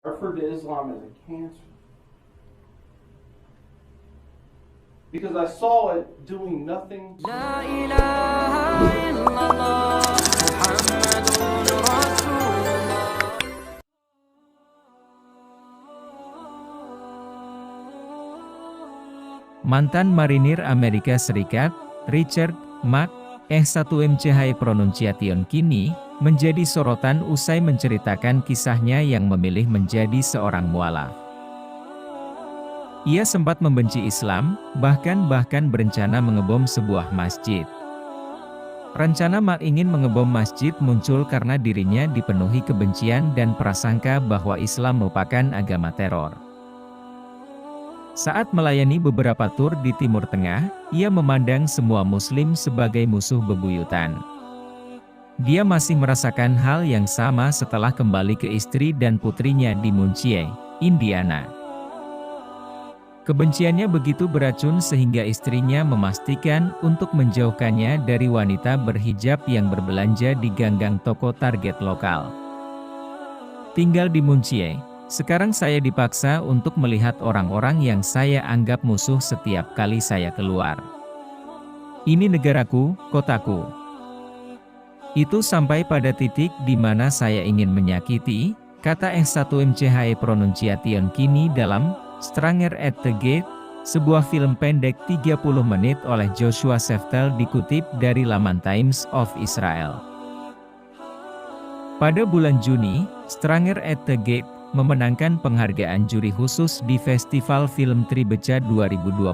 referred to Islam as a cancer because I saw it doing nothing. La ilaha illallah Muhammadun Rasulullah. Mantan marinir Amerika Serikat, Richard Mack, S1MCH Pronunciation kini menjadi sorotan usai menceritakan kisahnya yang memilih menjadi seorang mualaf. Ia sempat membenci Islam, bahkan berencana mengebom sebuah masjid. Rencana Mack ingin mengebom masjid muncul karena dirinya dipenuhi kebencian dan prasangka bahwa Islam merupakan agama teror. Saat melayani beberapa tur di Timur Tengah, ia memandang semua Muslim sebagai musuh bebuyutan. Dia masih merasakan hal yang sama setelah kembali ke istri dan putrinya di Muncie, Indiana. Kebenciannya begitu beracun sehingga istrinya memastikan untuk menjauhkannya dari wanita berhijab yang berbelanja di ganggang toko Target lokal. Tinggal di Muncie, sekarang saya dipaksa untuk melihat orang-orang yang saya anggap musuh setiap kali saya keluar. Ini negaraku, kotaku. Itu sampai pada titik di mana saya ingin menyakiti, kata S1MCH Pronunciation kini dalam Stranger at the Gate, sebuah film pendek 30 menit oleh Joshua Seftel dikutip dari laman Times of Israel. Pada bulan Juni, Stranger at the Gate memenangkan penghargaan juri khusus di Festival Film Tribeca 2022.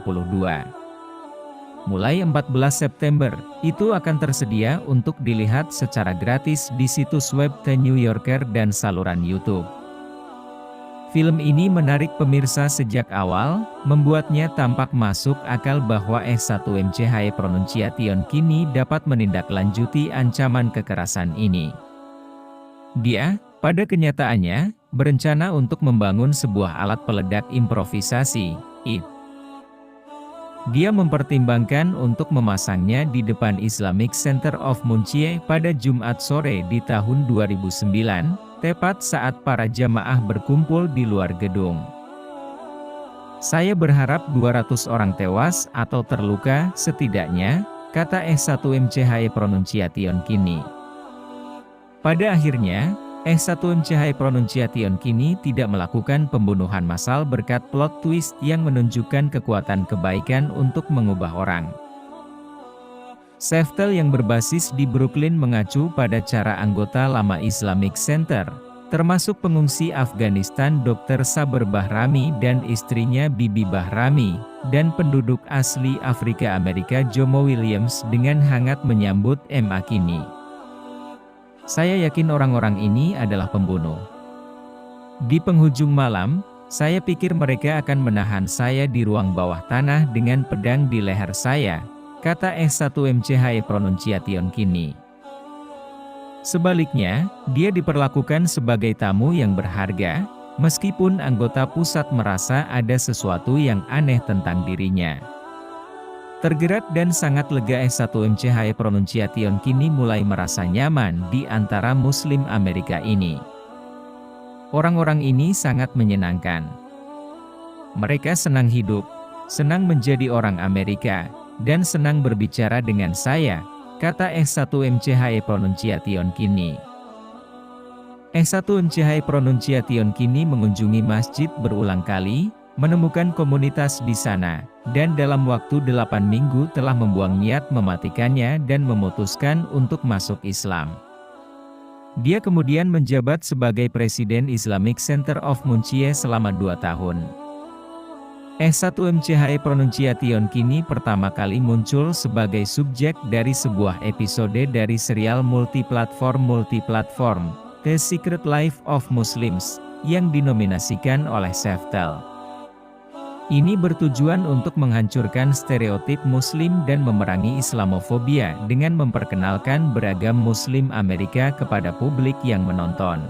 Mulai 14 September, itu akan tersedia untuk dilihat secara gratis di situs web The New Yorker dan saluran YouTube. Film ini menarik pemirsa sejak awal, membuatnya tampak masuk akal bahwa S1MCH Pronunciation kini dapat menindaklanjuti ancaman kekerasan ini. Dia, pada kenyataannya, berencana untuk membangun sebuah alat peledak improvisasi, IT. Dia mempertimbangkan untuk memasangnya di depan Islamic Center of Muncie pada Jumat sore di tahun 2009, tepat saat para jamaah berkumpul di luar gedung. Saya berharap 200 orang tewas atau terluka setidaknya, kata S1MCH Pronunciation kini. Pada akhirnya, S1MCH Pronunciation kini tidak melakukan pembunuhan massal berkat plot twist yang menunjukkan kekuatan kebaikan untuk mengubah orang. Seftel yang berbasis di Brooklyn mengacu pada cara anggota lama Islamic Center, termasuk pengungsi Afghanistan Dr. Saber Bahrami dan istrinya Bibi Bahrami, dan penduduk asli Afrika Amerika Jomo Williams dengan hangat menyambut MA kini. Saya yakin orang-orang ini adalah pembunuh. Di penghujung malam, saya pikir mereka akan menahan saya di ruang bawah tanah dengan pedang di leher saya, kata S1MCH Pronunciation kini. Sebaliknya, dia diperlakukan sebagai tamu yang berharga, meskipun anggota pusat merasa ada sesuatu yang aneh tentang dirinya. Tergerak dan sangat lega S1MCH Pronunciation kini mulai merasa nyaman di antara Muslim Amerika ini. Orang-orang ini sangat menyenangkan. Mereka senang hidup, senang menjadi orang Amerika, dan senang berbicara dengan saya, kata S1MCH Pronunciation kini. S1MCH Pronunciation kini mengunjungi masjid berulang kali, menemukan komunitas di sana, dan dalam waktu 8 minggu telah membuang niat mematikannya dan memutuskan untuk masuk Islam. Dia kemudian menjabat sebagai Presiden Islamic Center of Muncie selama 2 tahun. S1MCH Pronunciation kini pertama kali muncul sebagai subjek dari sebuah episode dari serial multiplatform The Secret Life of Muslims, yang dinominasikan oleh Seftel. Ini bertujuan untuk menghancurkan stereotip Muslim dan memerangi Islamofobia dengan memperkenalkan beragam Muslim Amerika kepada publik yang menonton.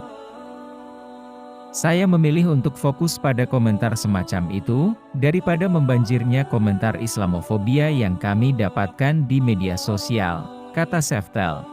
Saya memilih untuk fokus pada komentar semacam itu, daripada membanjirnya komentar Islamofobia yang kami dapatkan di media sosial, kata Seftel.